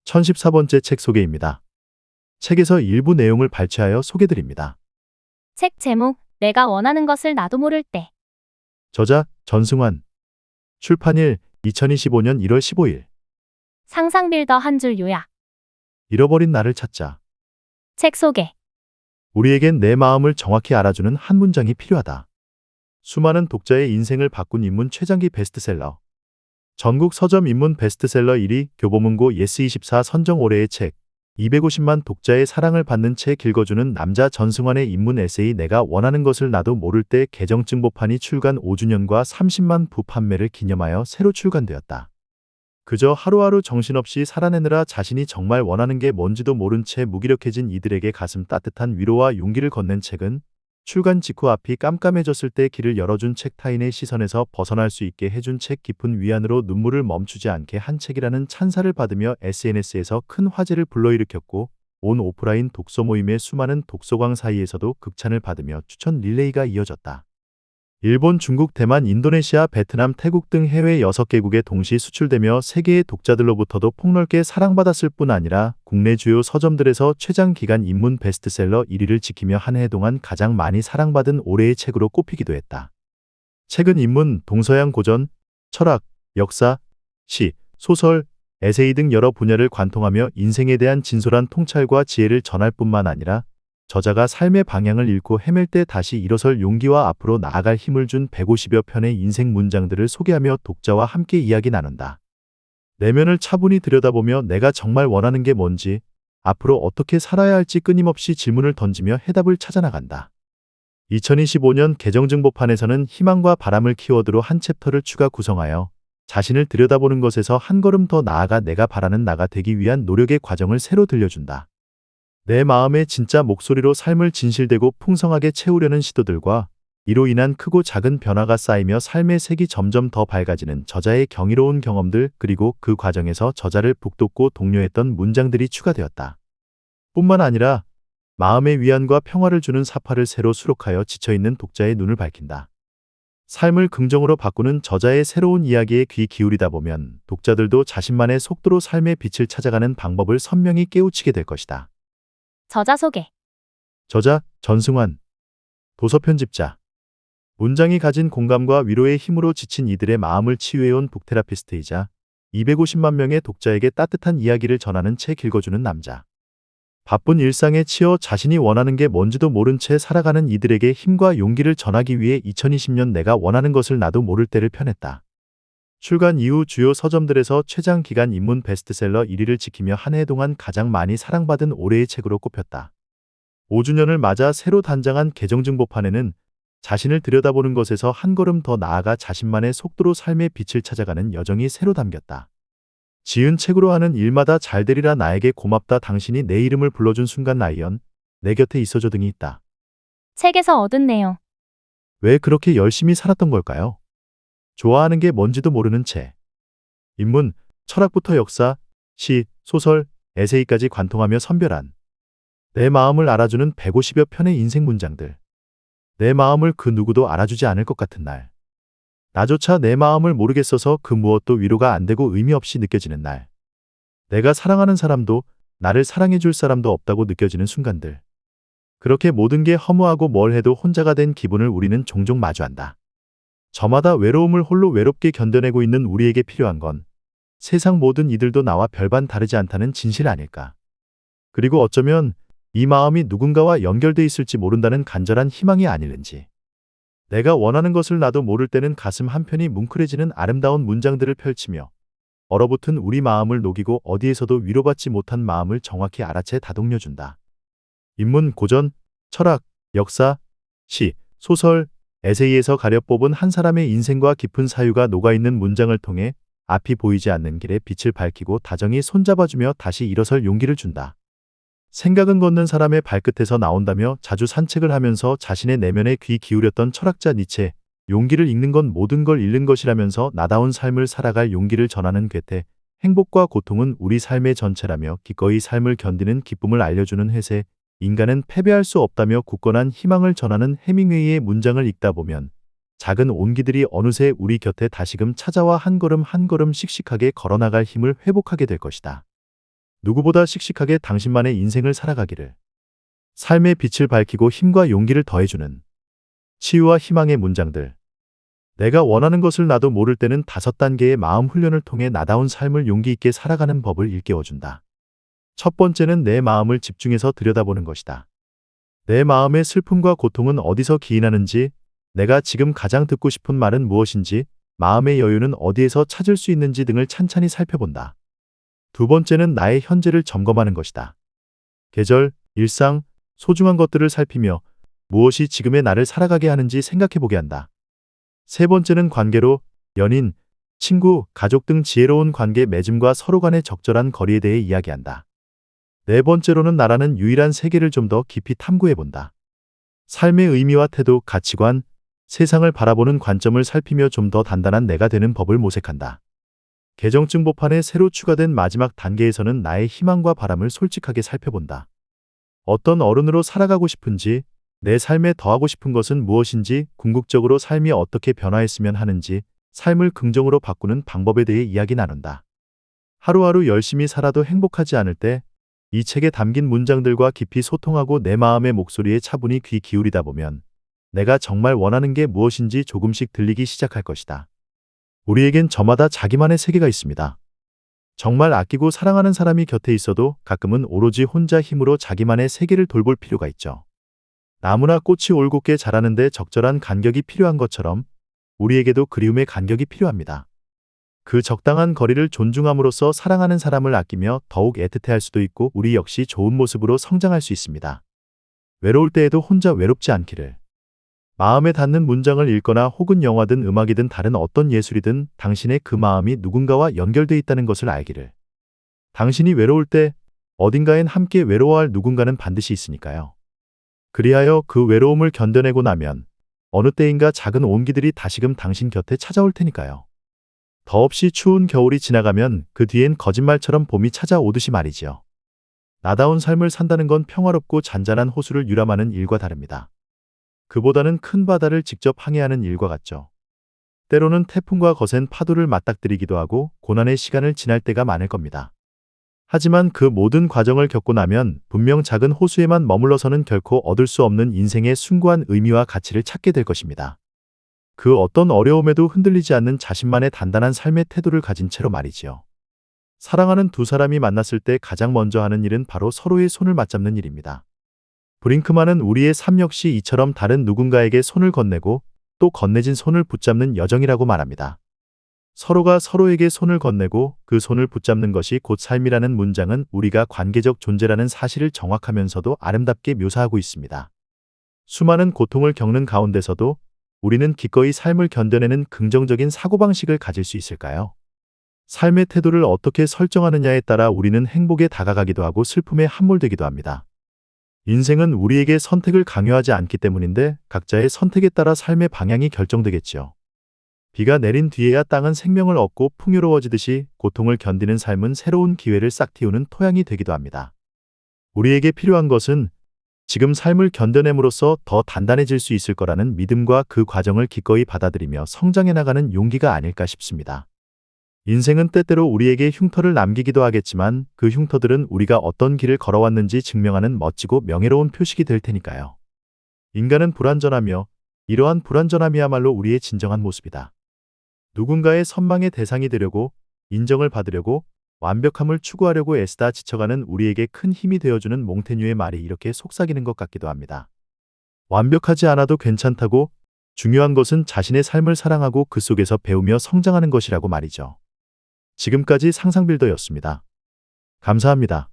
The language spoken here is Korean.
1014번째 책 소개입니다. 책에서 일부 내용을 발췌하여 소개드립니다. 책 제목, 내가 원하는 것을 나도 모를 때. 저자 전승환. 출판일 2025년 1월 15일. 상상 빌더 한 줄 요약. 잃어버린 나를 찾자. 책 소개. 우리에겐 내 마음을 정확히 알아주는 한 문장이 필요하다. 수많은 독자의 인생을 바꾼 인문 최장기 베스트셀러. 전국 서점 인문 베스트셀러 1위 교보문고 예스24 선정 올해의 책. 250만 독자의 사랑을 받는 책 읽어주는 남자 전승환의 인문 에세이 내가 원하는 것을 나도 모를 때 개정증보판이 출간 5주년과 30만 부 판매를 기념하여 새로 출간되었다. 그저 하루하루 정신없이 살아내느라 자신이 정말 원하는 게 뭔지도 모른 채 무기력해진 이들에게 가슴 따뜻한 위로와 용기를 건넨 책은 출간 직후 앞이 깜깜해졌을 때 길을 열어준 책 타인의 시선에서 벗어날 수 있게 해준 책 깊은 위안으로 눈물을 멈추지 않게 한 책이라는 찬사를 받으며 SNS에서 큰 화제를 불러일으켰고 온 오프라인 독서 모임의 수많은 독서광 사이에서도 극찬을 받으며 추천 릴레이가 이어졌다. 일본, 중국, 대만, 인도네시아, 베트남, 태국 등 해외 6개국에 동시 수출되며 세계의 독자들로부터도 폭넓게 사랑받았을 뿐 아니라 국내 주요 서점들에서 최장 기간 인문 베스트셀러 1위를 지키며 한 해 동안 가장 많이 사랑받은 올해의 책으로 꼽히기도 했다. 책은 인문, 동서양 고전, 철학, 역사, 시, 소설, 에세이 등 여러 분야를 관통하며 인생에 대한 진솔한 통찰과 지혜를 전할 뿐만 아니라 저자가 삶의 방향을 잃고 헤맬 때 다시 일어설 용기와 앞으로 나아갈 힘을 준 150여 편의 인생 문장들을 소개하며 독자와 함께 이야기 나눈다. 내면을 차분히 들여다보며 내가 정말 원하는 게 뭔지, 앞으로 어떻게 살아야 할지 끊임없이 질문을 던지며 해답을 찾아나간다. 2025년 개정증보판에서는 희망과 바람을 키워드로 한 챕터를 추가 구성하여 자신을 들여다보는 것에서 한 걸음 더 나아가 내가 바라는 나가 되기 위한 노력의 과정을 새로 들려준다. 내 마음의 진짜 목소리로 삶을 진실되고 풍성하게 채우려는 시도들과 이로 인한 크고 작은 변화가 쌓이며 삶의 색이 점점 더 밝아지는 저자의 경이로운 경험들 그리고 그 과정에서 저자를 북돋고 독려했던 문장들이 추가되었다. 뿐만 아니라 마음의 위안과 평화를 주는 사파를 새로 수록하여 지쳐있는 독자의 눈을 밝힌다. 삶을 긍정으로 바꾸는 저자의 새로운 이야기에 귀 기울이다 보면 독자들도 자신만의 속도로 삶의 빛을 찾아가는 방법을 선명히 깨우치게 될 것이다. 저자 소개. 저자 전승환. 도서 편집자. 문장이 가진 공감과 위로의 힘으로 지친 이들의 마음을 치유해온 북테라피스트이자 250만 명의 독자에게 따뜻한 이야기를 전하는 책 읽어주는 남자. 바쁜 일상에 치여 자신이 원하는 게 뭔지도 모른 채 살아가는 이들에게 힘과 용기를 전하기 위해 2020년 내가 원하는 것을 나도 모를 때를 펴냈다. 출간 이후 주요 서점들에서 최장 기간 인문 베스트셀러 1위를 지키며 한 해 동안 가장 많이 사랑받은 올해의 책으로 꼽혔다. 5주년을 맞아 새로 단장한 개정증보판에는 자신을 들여다보는 것에서 한 걸음 더 나아가 자신만의 속도로 삶의 빛을 찾아가는 여정이 새로 담겼다. 지은 책으로 하는 일마다 잘 되리라 나에게 고맙다 당신이 내 이름을 불러준 순간 나이언 내 곁에 있어줘 등이 있다. 책에서 얻은 내용. 왜 그렇게 열심히 살았던 걸까요? 좋아하는 게 뭔지도 모르는 채. 인문, 철학부터 역사, 시, 소설, 에세이까지 관통하며 선별한 내 마음을 알아주는 150여 편의 인생 문장들. 내 마음을 그 누구도 알아주지 않을 것 같은 날. 나조차 내 마음을 모르겠어서 그 무엇도 위로가 안 되고 의미 없이 느껴지는 날. 내가 사랑하는 사람도 나를 사랑해 줄 사람도 없다고 느껴지는 순간들. 그렇게 모든 게 허무하고 뭘 해도 혼자가 된 기분을 우리는 종종 마주한다. 저마다 외로움을 홀로 외롭게 견뎌내고 있는 우리에게 필요한 건 세상 모든 이들도 나와 별반 다르지 않다는 진실 아닐까. 그리고 어쩌면 이 마음이 누군가와 연결돼 있을지 모른다는 간절한 희망이 아닐는지. 내가 원하는 것을 나도 모를 때는 가슴 한편이 뭉클해지는 아름다운 문장들을 펼치며 얼어붙은 우리 마음을 녹이고 어디에서도 위로받지 못한 마음을 정확히 알아채 다독여준다. 인문, 고전, 철학, 역사, 시, 소설, 에세이에서 가려 뽑은 한 사람의 인생과 깊은 사유가 녹아있는 문장을 통해 앞이 보이지 않는 길에 빛을 밝히고 다정히 손잡아주며 다시 일어설 용기를 준다. 생각은 걷는 사람의 발끝에서 나온다며 자주 산책을 하면서 자신의 내면에 귀 기울였던 철학자 니체, 용기를 잃는 건 모든 걸 잃는 것이라면서 나다운 삶을 살아갈 용기를 전하는 괴테, 행복과 고통은 우리 삶의 전체라며 기꺼이 삶을 견디는 기쁨을 알려주는 회세, 인간은 패배할 수 없다며 굳건한 희망을 전하는 해밍웨이의 문장을 읽다 보면 작은 온기들이 어느새 우리 곁에 다시금 찾아와 한 걸음 한 걸음 씩씩하게 걸어나갈 힘을 회복하게 될 것이다. 누구보다 씩씩하게 당신만의 인생을 살아가기를. 삶의 빛을 밝히고 힘과 용기를 더해주는 치유와 희망의 문장들. 내가 원하는 것을 나도 모를 때는 5단계의 마음 훈련을 통해 나다운 삶을 용기 있게 살아가는 법을 일깨워준다. 첫 번째는 내 마음을 집중해서 들여다보는 것이다. 내 마음의 슬픔과 고통은 어디서 기인하는지, 내가 지금 가장 듣고 싶은 말은 무엇인지, 마음의 여유는 어디에서 찾을 수 있는지 등을 찬찬히 살펴본다. 두 번째는 나의 현재를 점검하는 것이다. 계절, 일상, 소중한 것들을 살피며 무엇이 지금의 나를 살아가게 하는지 생각해보게 한다. 세 번째는 관계로 연인, 친구, 가족 등 지혜로운 관계 맺음과 서로 간의 적절한 거리에 대해 이야기한다. 네 번째로는 나라는 유일한 세계를 좀 더 깊이 탐구해본다. 삶의 의미와 태도, 가치관, 세상을 바라보는 관점을 살피며 좀 더 단단한 내가 되는 법을 모색한다. 계정증 보판에 새로 추가된 마지막 단계에서는 나의 희망과 바람을 솔직하게 살펴본다. 어떤 어른으로 살아가고 싶은지, 내 삶에 더하고 싶은 것은 무엇인지, 궁극적으로 삶이 어떻게 변화했으면 하는지, 삶을 긍정으로 바꾸는 방법에 대해 이야기 나눈다. 하루하루 열심히 살아도 행복하지 않을 때, 이 책에 담긴 문장들과 깊이 소통하고 내 마음의 목소리에 차분히 귀 기울이다 보면 내가 정말 원하는 게 무엇인지 조금씩 들리기 시작할 것이다. 우리에겐 저마다 자기만의 세계가 있습니다. 정말 아끼고 사랑하는 사람이 곁에 있어도 가끔은 오로지 혼자 힘으로 자기만의 세계를 돌볼 필요가 있죠. 나무나 꽃이 올곧게 자라는데 적절한 간격이 필요한 것처럼 우리에게도 그리움의 간격이 필요합니다. 그 적당한 거리를 존중함으로써 사랑하는 사람을 아끼며 더욱 애틋해할 수도 있고 우리 역시 좋은 모습으로 성장할 수 있습니다. 외로울 때에도 혼자 외롭지 않기를. 마음에 닿는 문장을 읽거나 혹은 영화든 음악이든 다른 어떤 예술이든 당신의 그 마음이 누군가와 연결돼 있다는 것을 알기를. 당신이 외로울 때 어딘가엔 함께 외로워할 누군가는 반드시 있으니까요. 그리하여 그 외로움을 견뎌내고 나면 어느 때인가 작은 온기들이 다시금 당신 곁에 찾아올 테니까요. 더없이 추운 겨울이 지나가면 그 뒤엔 거짓말처럼 봄이 찾아오듯이 말이지요. 나다운 삶을 산다는 건 평화롭고 잔잔한 호수를 유람하는 일과 다릅니다. 그보다는 큰 바다를 직접 항해하는 일과 같죠. 때로는 태풍과 거센 파도를 맞닥뜨리기도 하고 고난의 시간을 지날 때가 많을 겁니다. 하지만 그 모든 과정을 겪고 나면 분명 작은 호수에만 머물러서는 결코 얻을 수 없는 인생의 숭고한 의미와 가치를 찾게 될 것입니다. 그 어떤 어려움에도 흔들리지 않는 자신만의 단단한 삶의 태도를 가진 채로 말이지요. 사랑하는 두 사람이 만났을 때 가장 먼저 하는 일은 바로 서로의 손을 맞잡는 일입니다. 브링크만은 우리의 삶 역시 이처럼 다른 누군가에게 손을 건네고 또 건네진 손을 붙잡는 여정이라고 말합니다. 서로가 서로에게 손을 건네고 그 손을 붙잡는 것이 곧 삶이라는 문장은 우리가 관계적 존재라는 사실을 정확하면서도 아름답게 묘사하고 있습니다. 수많은 고통을 겪는 가운데서도 우리는 기꺼이 삶을 견뎌내는 긍정적인 사고방식을 가질 수 있을까요? 삶의 태도를 어떻게 설정하느냐에 따라 우리는 행복에 다가가기도 하고 슬픔에 함몰되기도 합니다. 인생은 우리에게 선택을 강요하지 않기 때문인데 각자의 선택에 따라 삶의 방향이 결정되겠지요. 비가 내린 뒤에야 땅은 생명을 얻고 풍요로워지듯이 고통을 견디는 삶은 새로운 기회를 싹 틔우는 토양이 되기도 합니다. 우리에게 필요한 것은 지금 삶을 견뎌냄으로써 더 단단해질 수 있을 거라는 믿음과 그 과정을 기꺼이 받아들이며 성장해 나가는 용기가 아닐까 싶습니다. 인생은 때때로 우리에게 흉터를 남기기도 하겠지만 그 흉터들은 우리가 어떤 길을 걸어왔는지 증명하는 멋지고 명예로운 표식이 될 테니까요. 인간은 불완전하며 이러한 불완전함이야말로 우리의 진정한 모습이다. 누군가의 선망의 대상이 되려고, 인정을 받으려고, 완벽함을 추구하려고 애쓰다 지쳐가는 우리에게 큰 힘이 되어주는 몽테뉴의 말이 이렇게 속삭이는 것 같기도 합니다. 완벽하지 않아도 괜찮다고, 중요한 것은 자신의 삶을 사랑하고 그 속에서 배우며 성장하는 것이라고 말이죠. 지금까지 상상빌더였습니다. 감사합니다.